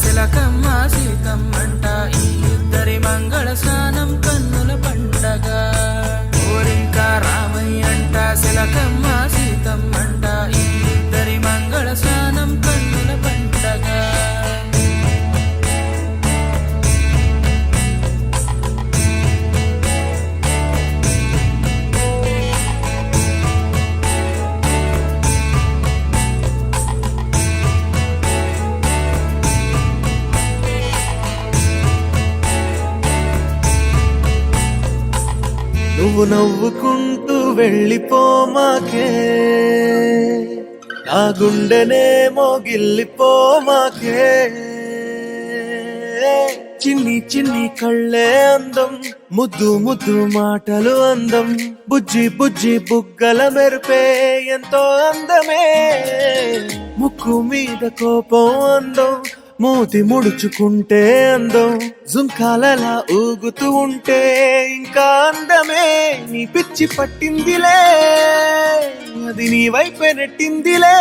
శిలకమ్మ సీతమ్మంట ఈ ఇద్దరి మంగళ స్నానం కన్నుల పండగ. కోరింక రామయ్యంట శిలకమ్మ సీతమ్మంట ఈ ఇద్దరి మంగళ స్నానం కన్నుల పండగ. నువ్వు నవ్వుకుంటూ వెళ్ళిపోమాకే, నా గుండెనేమో గిల్లిపోమాకే. చిన్ని చిన్ని కళ్ళే అందం, ముద్దు ముద్దు మాటలు అందం, బుజ్జి బుజ్జి బుగ్గల మెరుపే ఎంతో అందమే. ముక్కు మీద కోపం అందం, మూతి ముడుచుకుంటే అందం, జుంకాలలా ఊగుతూ ఉంటే ఇంకా అందమే. నీ పిచ్చి పట్టిందిలే, అది నీ వైపే నెట్టిందిలే.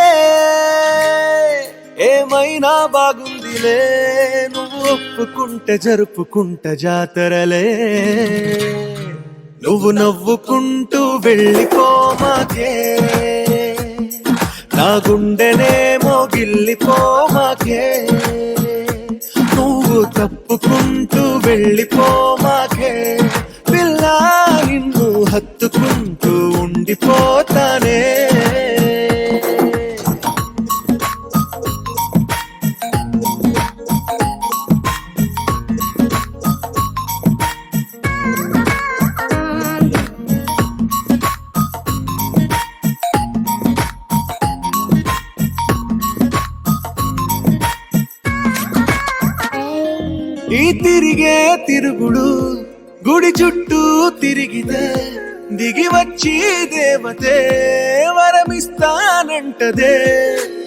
ఏమైనా బాగుందిలే, నువ్వు ఒప్పుకుంటే జరుపుకుంట జాతరలే. నువ్వు నవ్వుకుంటూ వెళ్ళిపోమాకే, నా గుండెనేమో గిల్లిపోమాకే. నువ్వు తప్పుకుంటూ వెళ్ళిపోమాకే, పిల్ల నిన్ను హత్తుకుంటూ ఉండిపోతానే. ఈ తిరిగే తిరుగుడు గుడి చుట్టూ తిరిగితే, దిగి వచ్చి దేవతే వరమిస్తానంటదే.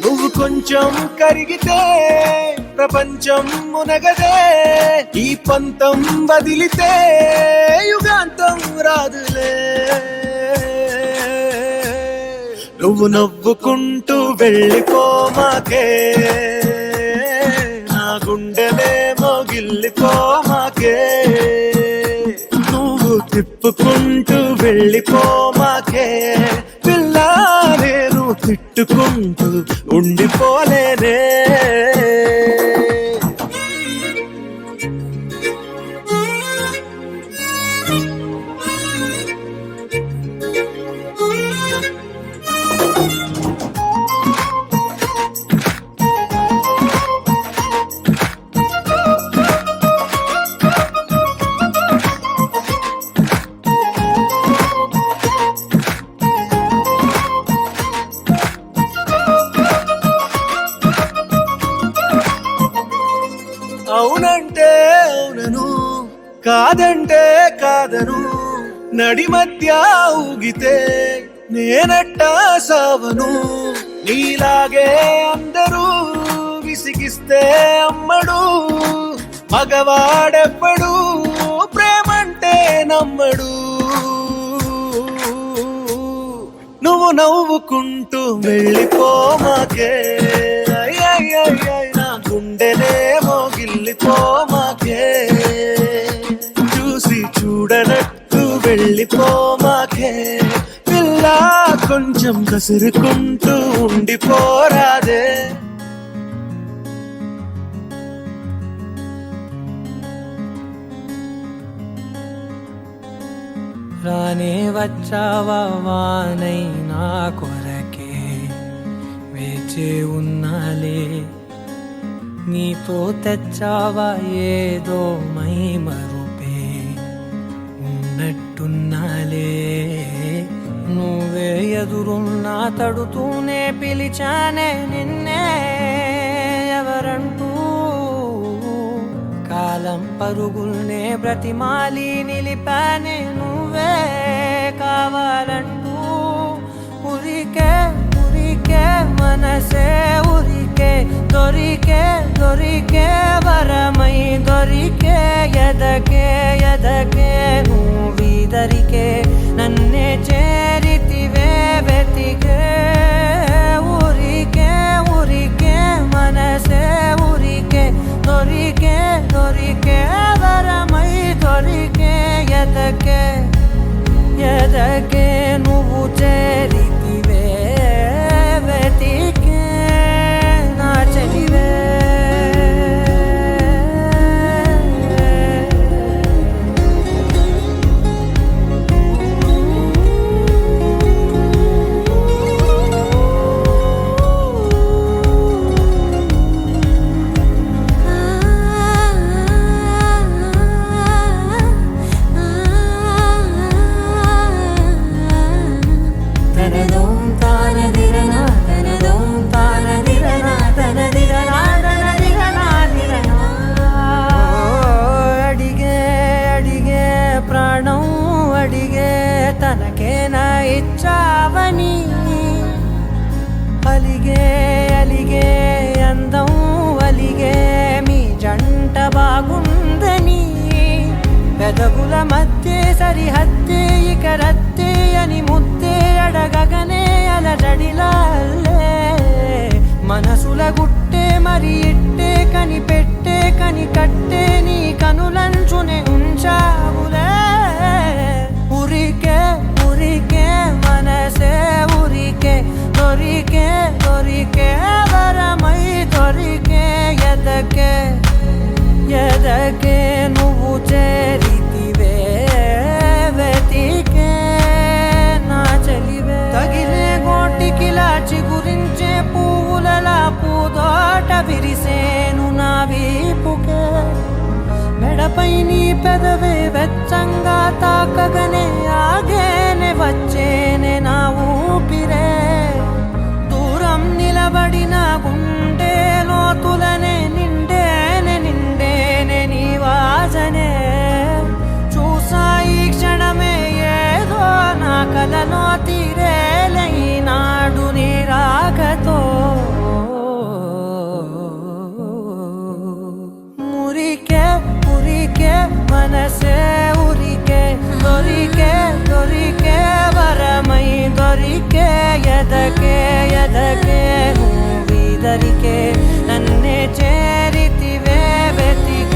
నువ్వు కొంచెం కరిగితే ప్రపంచం మునగదే. ఈ పంతం వదిలితే యుగాంతం రాదులే. నువ్వు నవ్వుకుంటూ వెళ్ళిపోమాకే, నా గుండెలే మోగిల్లిపోమాకే నువ్వు తిప్పుకుంటూ వెళ్ళిపోమాకే పిల్ల నేను తిట్టుకుంటూ ఉండిపోలేనే అవునంటే అవునను కాదంటే కాదను నడి మధ్య ఊగితే నేనట్టా సావను నీలాగే అందరూ విసిగిస్తే అమ్మడు మగవాడెవ్వడు ప్రేమంటే నమ్మడు నువ్వు నవ్వుకుంటూ వెళ్ళిపోమాకే నా గుండెనే మోగిల్లిపోమాకే చూసి చూడనట్టు వెళ్ళిపోమాకే పిల్ల కొంచెం కసురుకుంటూ ఉండిపోరాదే రానే వచ్చావా వానై నా కొరకే వేచే ఉన్నాలే నీతో తెచ్చావా ఏదో మై మరుపే ఉన్నట్టున్నాలే నువ్వే ఎదురున్నా తడుతూనే పిలిచానే నిన్నే ఎవరంటూ కాలం పరుగుల్నే బ్రతిమాలి నిలిపానే నువ్వే కావాలంటూ ఉరికే ఉరికే మనసే ఉరికే దొరికే దొరికే వరమై దొరికే ఎదకే ఎదకే నువ్వీదరికే నన్నే చేరితివే వెతికే ఉరికే ఉరికే మనసే ఉరికే దొరికే దొరికే వరమై దొరికే ఎదకే ఎదకే నువ్వు చేరితివే వెతికే నా చెలివే తనకేనా ఇచ్చావని అలిగే అలిగే అందం అలిగే మీ జంట బాగుందని పెదవుల మధ్య సరిహద్దే ఇక రద్దే అని ముద్దే అడగగనే అలజడిలాల్లే మనసుల గుట్టే మరి ఇట్టే కనిపెట్టే కని కట్టే నీ కనులంచునే ఉంచావులే ఉరికే ఉరికే మనసే ఉరికే దొరికే దొరికే వరమై దొరికే ఎదకే ఎదకే నువ్వు చేరితివే వెతికే నా చెలివే తగిలే గోటికిలా చిగురించే పువ్వులలా పూదోట విరిసేను నా వీపుకే మెడపై నీ పెదవే వెచ్చంగా తాకగనే ఆగేనే వచ్చేనే నా ఊపిరే దూరం నిలబడిన గుండె లోతులనే నిండేనే నిండేనే నీ వాసనే చూసా ఈ క్షణమే ఏదో నా కలలో తీరేలై నాడు నీ రాకతో మురికే ఉరికే మనసే ఉరికే దొరికే దొరికే వరమై దొరికే ఎదకే ఎదకే నువ్వీదరికే నన్నే చేరితివే వెతికే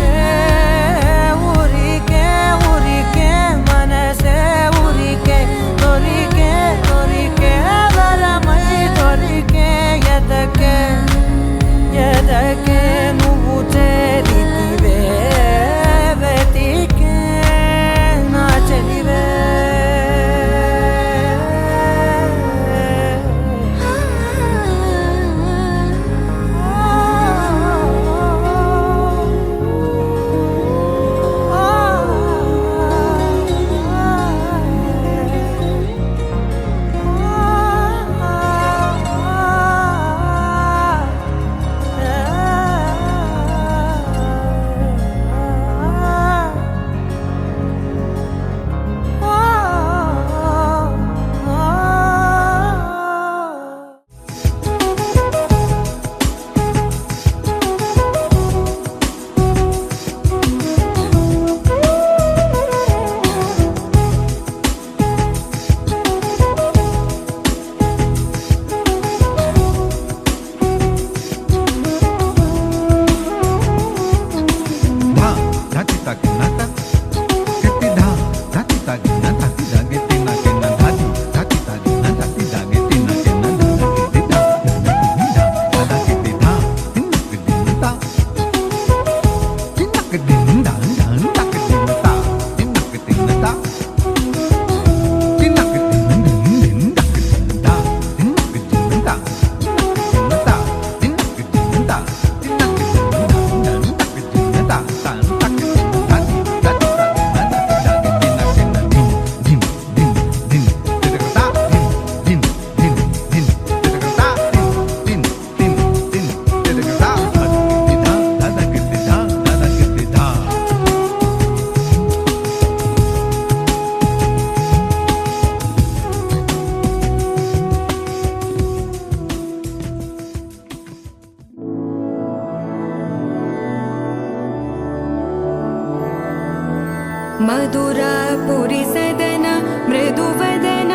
मधुरापुरी सदन मृदुवदन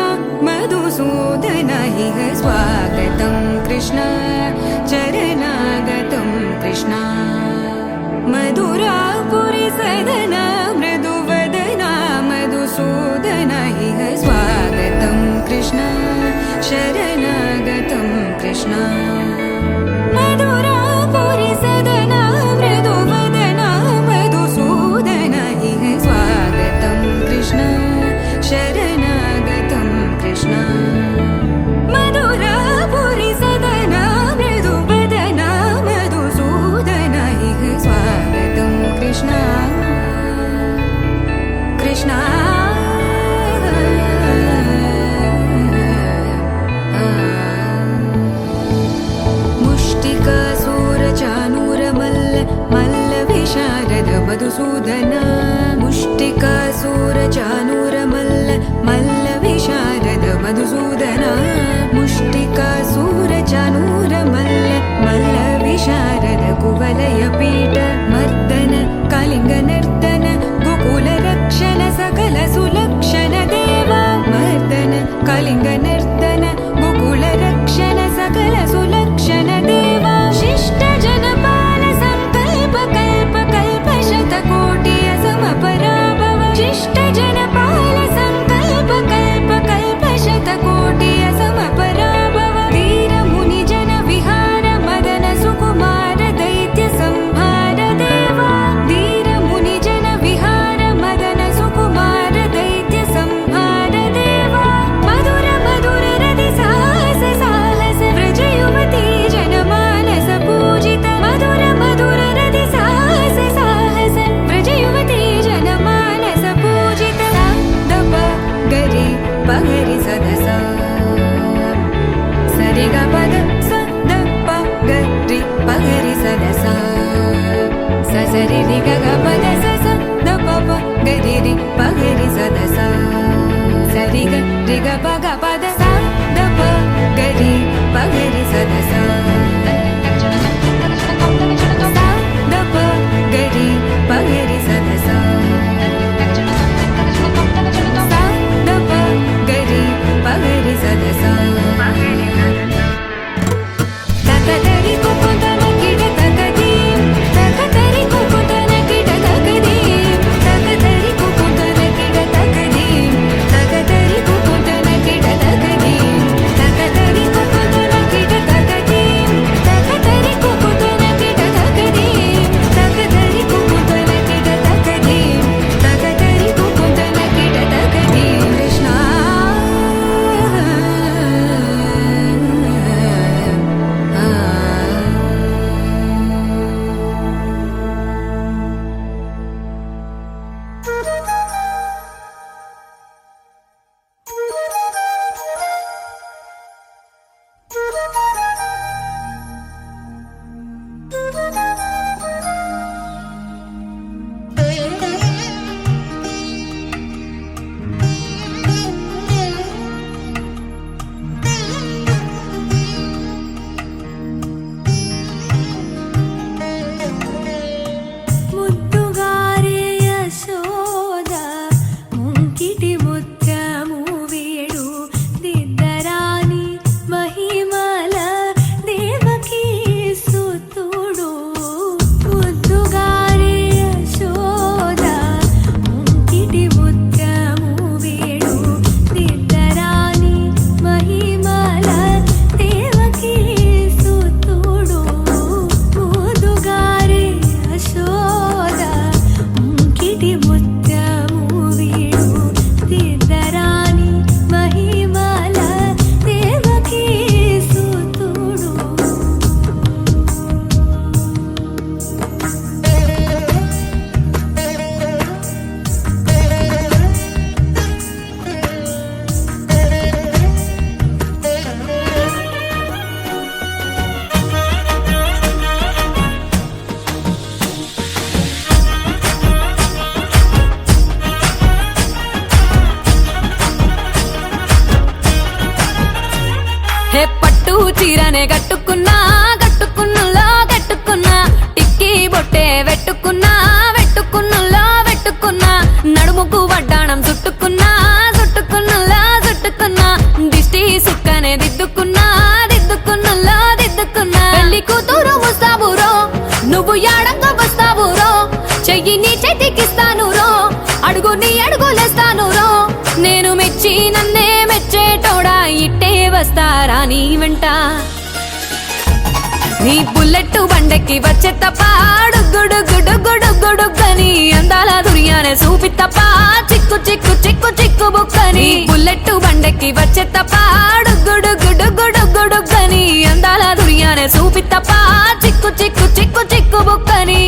मधुसूदन इह स्वागतं कृष्ण चरणागतं कृष्ण मधुरापुरी सदन मृदुवदन मधुसूदन इह स्वागतं कृष्ण शरणागतं कृष्ण मधुरापुरी सदन मृदुवदन मधुसूदन इह स्वागतं कृष्ण शरणागतं कृष्ण मधुरापुरी सदन मृदुवदन मधुसूदन इह स्वागतं कृष्ण कृष्ण मधुसूदन मुष्टिकासुरचाणूरमल्ल मल्ल विशारद मधुसूदन मुष्टिकासुरचाणूरमल्ल मल्ल विशारद कुवलयपीठ मर्दन कलिङ्गनर्दन गोकुलरक्षण सकल सुलक्षण देव मर्दन कलिङ्गनर्दन गोकुलरक्षण सकल सुलक्षण देव शिष्ट जनपाल संकल्प कल्प कल्प शतकोटि असमपराभव शिष्ट जनपाल संकल्प कल्प कल्प शतकोटि असमपराभव वीर मुनि जन विहार मदन सुकुमार दैत्य संहार देवा वीर मुनि जन विहार मदन सुकुमार दैत्य संहार देवा मधुर मधुर रति साहस साहस व्रज युवती जनमानस पूजित मधुर मधुर रति साहस साहस व्रज युवती जनमानस पूजित दप गरि पगरि सदसा सरि ग पद स द प गरि पगरि सदसा स सरि रि ग ग पद स स द प प गरि रि पगरि सदसा सरि ग रि ग प ग पद स द प गरि पगरि सदसा द प गरि पगरि सदसा द प गरि पगरि सदसा तकदरि कुकुतन किड तकदीम तकदरि कुकुतन किड तकदीम तकदरि कुकुतन किड तकदीम तकदरि कुकुतन किड तकदीम तकदरि कुकुतन किड तकदीम तकदरि कुकुतन किड तकदीम तकदरि कुकुतन किड तकदीम तकदरि कुकुतन किड तकदीम कृष्ण ముద్దుగారే యశోద ముంకిటి ముత్యము వీడు దిద్దరాని మహిమల దేవకీ సుతుడు ముద్దుగారే యశోద ముంకిటి ముత్యము వీడు దిద్దరాని మహిమల దేవకీ సుతుడు ముద్దుగారే యశోద ముంకిటి ముత్యము వీడు దిద్దరాని మహిమల దేవకీ సుతుడు హే పట్టు చీరనే గట్టుకున్నా గట్టుకున్నులో గట్టుకున్నా టిక్కీ బొట్టే వెట్టుకున్నా వెట్టుకున్నులో వెట్టుకున్నా నడుము చెయ్యి నీ చేతికిస్తాను రో, అడుగు నీ అడుగులేస్తాను రో. నేను మెచ్చి నన్నే మెచ్చేటోడా, ఇట్టే వస్తారా నీ వెంట. నీ బుల్లెట్టు బండెక్కి వచ్చే తప్ప గుడుగుడుగుడుగుడుగుడుగని అందాల దుర్యానే చూపి తప్ప చిక్కు చిక్కు చిక్కు చిక్కు బుక్కని. బుల్లెట్టు బండెక్కి వచ్చే తప్ప గుడుగుడుగుడుగుడుగని అందాల దుర్యానే చూపి తప్ప చిక్కు చిక్కు చిక్కు చిక్కు బుక్కని.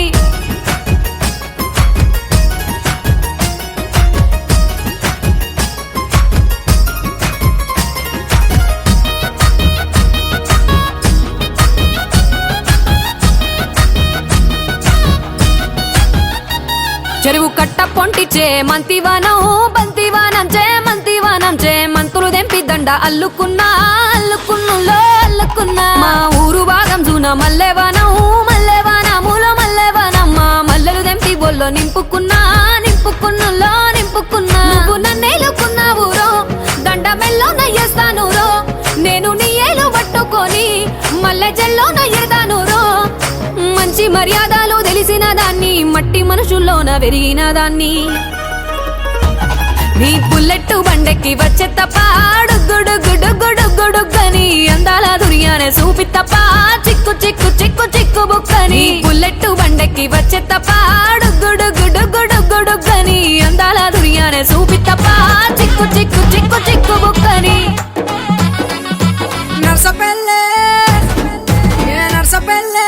చెరువు కట్ట పొంటిచే మంతివానం బంతివానం చే మంతివానం చే మంతులు దెంపి దండ అల్లుకున్నా అల్లుకున్నులో అల్లుకున్నా. మా ఊరు భాగం జూన మల్లెవానం మల్లెవానములో మల్లెవానం. మా మల్లెలు దెంపి బొల్లో నింపుకున్నా నింపుకున్నులో నింపుకున్నా. నువ్వు నన్నేలుకున్నావు రో, దండ మెల్లో నయ్యేస్తాను రో. నేను నీ ఏలు పట్టుకొని మల్లె జల్లో నయ్యేదాను రో. మంచి మర్యాదలు తెలిసిన దాన్ని, మట్టి మనుషుల్లోన పెరిగిన దాన్ని. నీ బుల్లెట్టు బండెక్కి వచ్చే తప్ప గుడుగుడుగుడుగుడుగని అందాల దుర్యానే చూపి తప్ప చిక్కు చిక్కు చిక్కు చిక్కు బుక్కని. బుల్లెట్టు బండెక్కి వచ్చే తప్ప గుడుగుడుగుడుగుడుగని అందాల దుర్యానే చూపి తప్ప చిక్కు చిక్కు చిక్కు చిక్కు బుక్కని. నర్సపల్లె నర్సపల్లె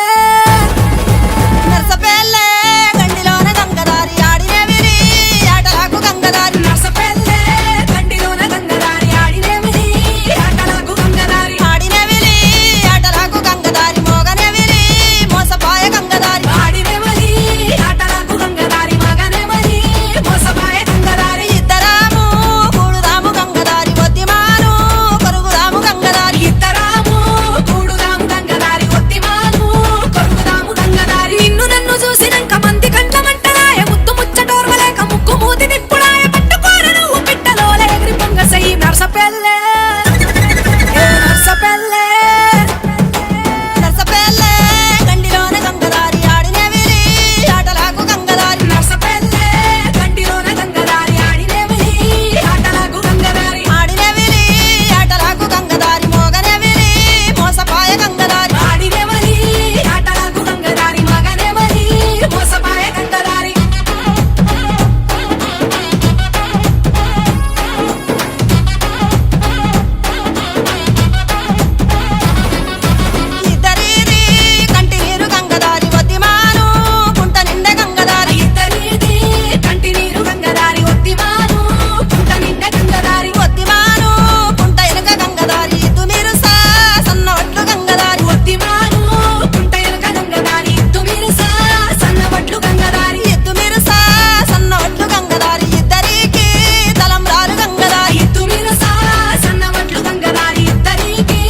నర్సపల్లె గండిలోన గంగదారి ఆడినవిరి ఆటలకు గంగదారి. నర్సపల్లె గండిలోన గంగదారి ఆడినవిరి ఆటలకు గంగదారి. ఆడినవిరి ఆటలకు గంగదారి మోగనవిరి మోసపాయ గంగదారి. ఆడినవిరి ఆటలకు గంగదారి మగనవిరి మోసపాయ గంగదారి. ఇద్దరాము కూడుదాము గంగదారి ఒత్తిమాను కొరుగుదాము గంగదారి. ఇద్దరాము కూడుదాము గంగదారి ఒత్తిమాను కొరుగుదాము గంగదారి. నిన్ను నన్ను చూసినంక మంది కంట మంటలాయ, ముద్దు ముచ్చటోర్వలేక ముక్కు మూతి తిప్పుడాయ. పట్టుకోర నువ్వు పిట్టలోలే ఎగిరి పొంగసై. నర్సపల్లె నర్సపల్లె నర్సపల్లె గండిలోన గంగదారి ఆడినవిరి ఆటలకు గంగదారి. నర్సపల్లె గండిలోన గంగదారి ఆడినవిరి ఆటలకు గంగదారి. ఆడినవిరి ఆటలకు గంగదారి మోగనవిరి మోసపాయ గంగదారి. ఆడినవిరి ఆటలకు గంగదారి మగనవిరి మోసపాయ గంగదారి. ఇద్దరిది కంటి నీరు గంగదారి ఒత్తిమాను కుంట నిండా గంగదారి. ఇద్దరిది కంటి నీరు గంగదారి ఒత్తిమాను కుంట నిండా గంగదారి. ఒత్తిమాను కుంట ఎనుక గంగదారి ఇద్దు మీరు సన్న ఒట్లు గంగదారి. ఒత్తిమాను కుంట ఎనుక గంగదారి ఇద్దు మీరు సన్న ఒట్లు గంగదారి. ఇద్దు మీరు సన్న ఒట్లు గంగదారి. ఇద్దరికి తలంబ్రాలు గంగదారి. ఇద్దు మీరు సన్న ఒట్లు గంగదారి. ఇద్దరికి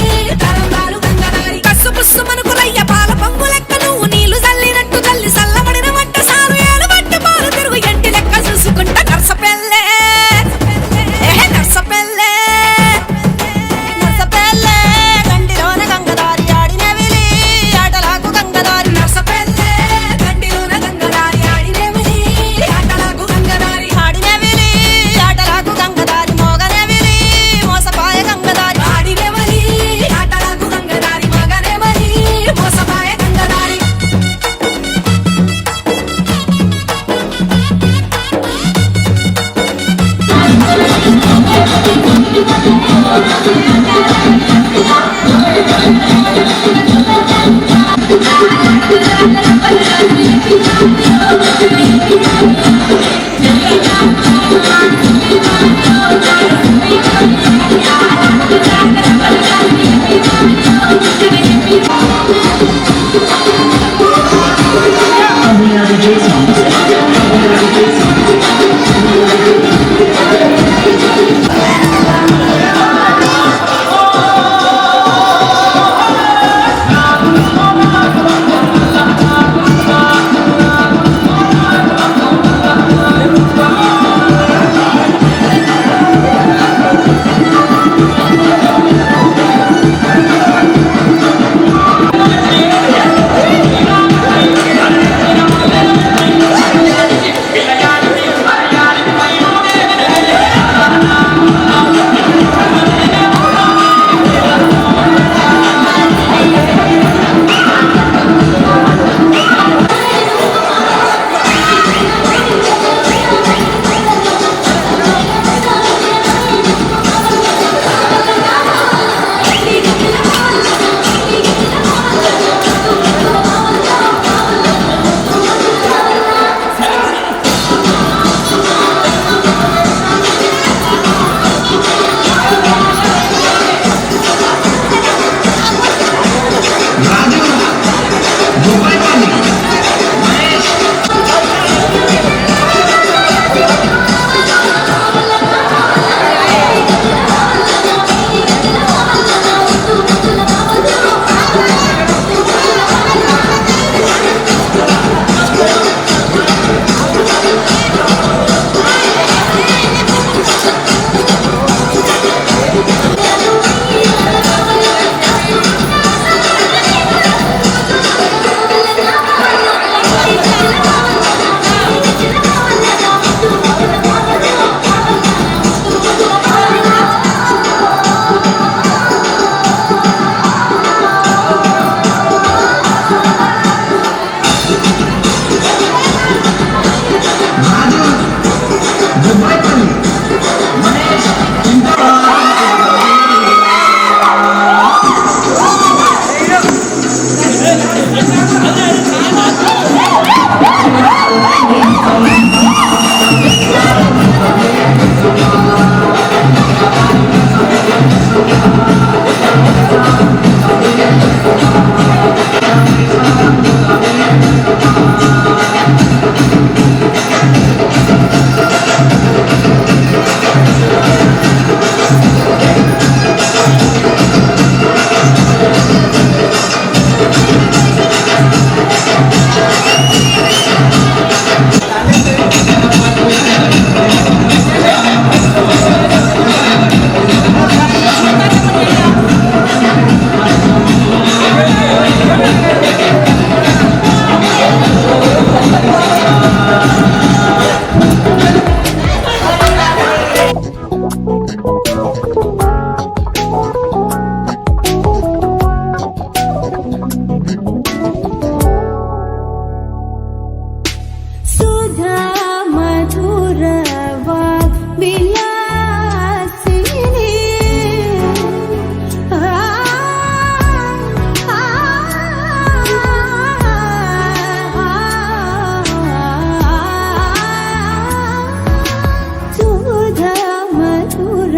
తలంబ్రాలు గంగదారి. కస్సు పుస్సు మనుకులయ్య పాల పంగు లెక్క నువ్వు నీళ్లు చల్లినట్టు చల్లి చల్లబడిన వంట సారు ఏలు పట్టు పాలు తిరుగు ఎంటి లెక్క చూసుకుంటా. నర్సపల్లె నర్సపల్లె నర్సపల్లె గండిలోన గంగదారి ఆడినవిరి ఆటలకు గంగదారి. నర్సపల్లె గండిలోన గంగదారి ఆడినవిరి ఆటలకు గంగదారి. ఆడినవిరి ఆటలకు గంగదారి మోగనవిరి మోసపాయ గంగదారి. ఆడినవిరి ఆటలకు గంగదారి మగనవిరి మోసపాయ గంగదారి. सुधा मधुर विलासिनी सुधा मधुर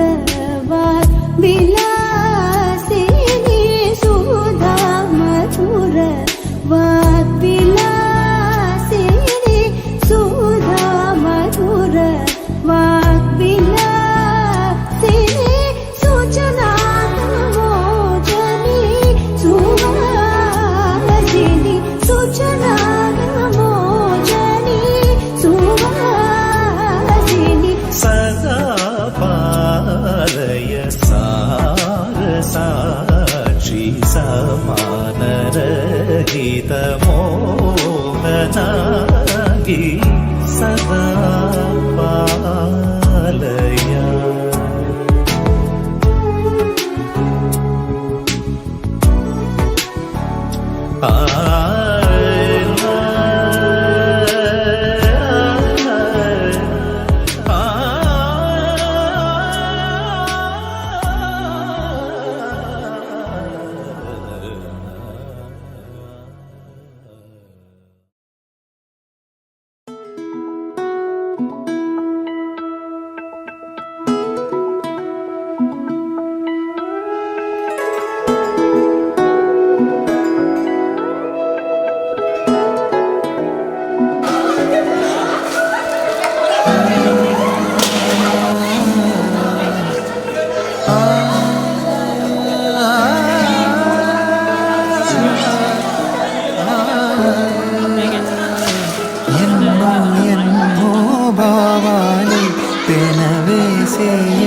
विलासिनी सुधा मधुर वाग्विलासिनी सुधा मधुर वाग्विलासिनी सूचना मोजनी सुवासिनी सूचना मोजनी सुवासिनी सदा पालय सार साक्षी समानरहित मोहनागी सदा पालय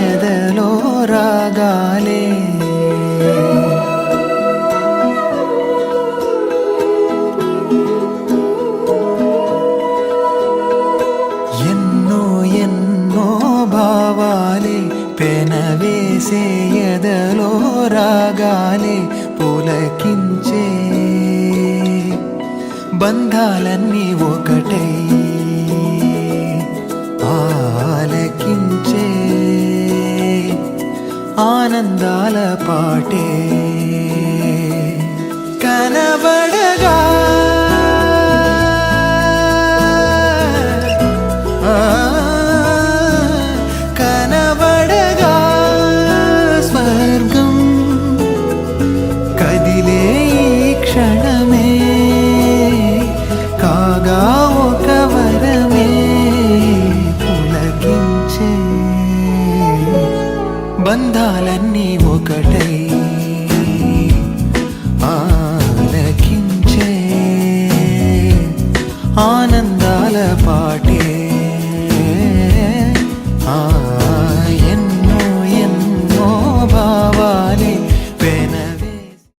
ఎదలో రాగాలే ఎన్నో ఎన్నో భావాలే పెనవేసే ఎదలో రాగాలే పులకించే బంధాలన్నీ ఒకటై ఆలకించే ఆనందాల పాటే కనబడగా కనబడగా స్వర్గం కదిలే ఈ క్షణమే కాగా ఒక వరమే పులకించే బంధాలన్నీ ఒకటై ఆలకించే ఆనందాల పాటే